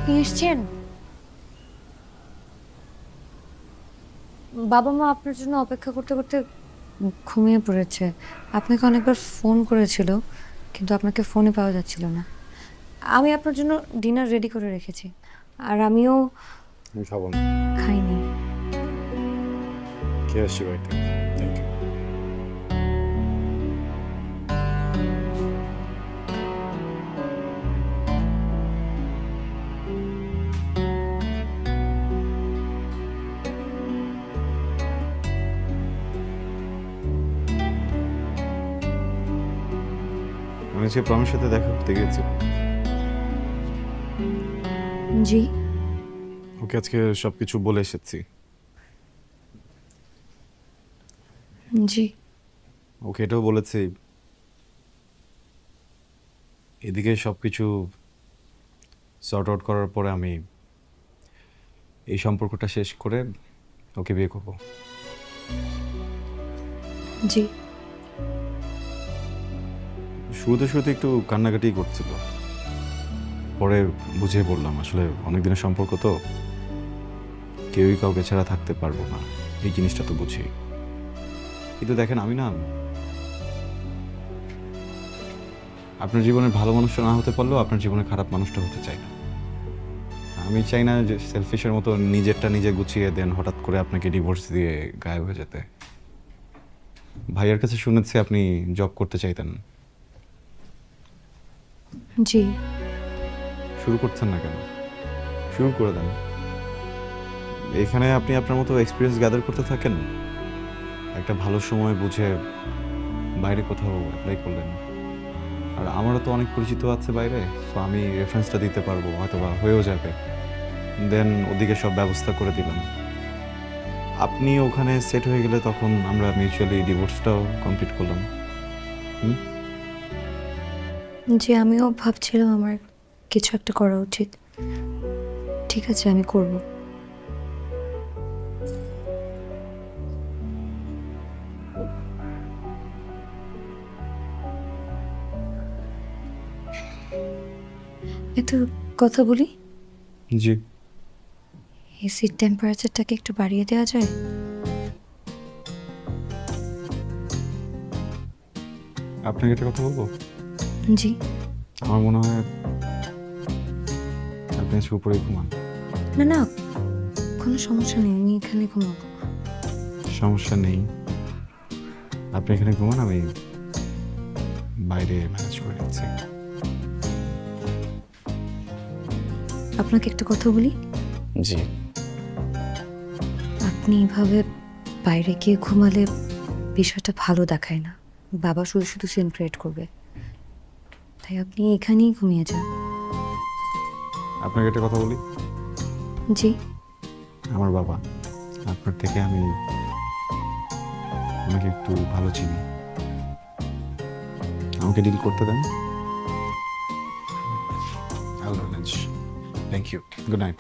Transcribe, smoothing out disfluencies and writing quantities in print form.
আপনি এসেছেন? বাবা মা আপনার জন্য অপেক্ষা করতে করতে ঘুমিয়ে পড়েছে। আপনাকে অনেকবার ফোন করেছিল, কিন্তু আপনাকে ফোনে পাওয়া যাচ্ছিল না। আমি আপনার জন্য ডিনার রেডি করে রেখেছি, আর আমিও আমি খাবো না। খাইনি। খেয়ে আসছি বাড়িতে। Thank you. আমি আজকে প্রমের সাথে দেখা করতে গিয়েছি। জি। ওকে আজকে সবকিছু বলে এসেছি। জি। ওকে এটাও বলেছি এদিকে সবকিছু সর্ট আউট করার পরে আমি এই সম্পর্কটা শেষ করে ওকে বিয়ে করব। জি। শুরুতে একটু কান্নাকাটি করছিল, পরে বুঝিয়ে বললাম আসলে অনেক দিনের সম্পর্ক তো, কেউই কাউকে ছাড়া থাকতে পারবো না, এই জিনিসটা তো বুঝি। কিন্তু দেখেন আমি না আপনার জীবনের ভালো মানুষটা না হতে পারলেও আপনার জীবনে খারাপ মানুষটা হতে চাই না। আমি চাই না যে সেলফিশের মতো নিজেরটা নিজে গুছিয়ে দেন হঠাৎ করে আপনাকে ডিভোর্স দিয়ে গায়েব হয়ে যেতে। ভাইয়ার কাছে শুনেছি আপনি জব করতে চাইতেন, জি। শুরু করছেন না কেন? শুরু করে দেন। এখানে আপনি আপনার মতো এক্সপিরিয়েন্স গ্যাদার করতে থাকেন, একটা ভালো সময় বুঝে বাইরে কোথাও অ্যাপ্লাই করলেন। আর আমারও তো অনেক পরিচিত আছে বাইরে, তো আমি রেফারেন্সটা দিতে পারবো, হয়তো বা হয়েও যাবে। দেন ওদিকে সব ব্যবস্থা করে দিলাম। আপনি ওখানে সেট হয়ে গেলে তখন আমরা মিউচুয়ালি ডিভোর্সটাও কমপ্লিট করলাম। জি, আমিও ভাবছিলাম আমার কিছু একটা করা উচিত। ঠিক আছে, আমি করব। একটু কথা বলি। জি। এসির টেম্পারেচারটাকে একটু বাড়িয়ে দেওয়া যায়? আপনাকে একটা কথা বলবো? জি। আমার মনে হয় আপনি আজকে উপরে ঘুমান। না না, কোনো সমস্যা নেই, আমি এখানে ঘুমাবো। সমস্যা নেই, আপনি এখানে ঘুমান, আমি বাইরে ম্যানেজ করে নিচ্ছি। আপনাকে একটা কথা বলি। জি। আপনি এভাবে বাইরে গিয়ে ঘুমালে বিষয়টা ভালো দেখায় না। বাবা শুধু শুধু সিন ক্রিয়েট করবে, তাই আপনি এখানেই ঘুমিয়ে যান। আপনাকে একটা কথা বলি, জি। আমার বাবা আপনার থেকে আমি আমাকে একটু ভালো চিনি, আমাকে ডিল করতে দেন। আল্লাহ হাফেজ। Thank you, good night.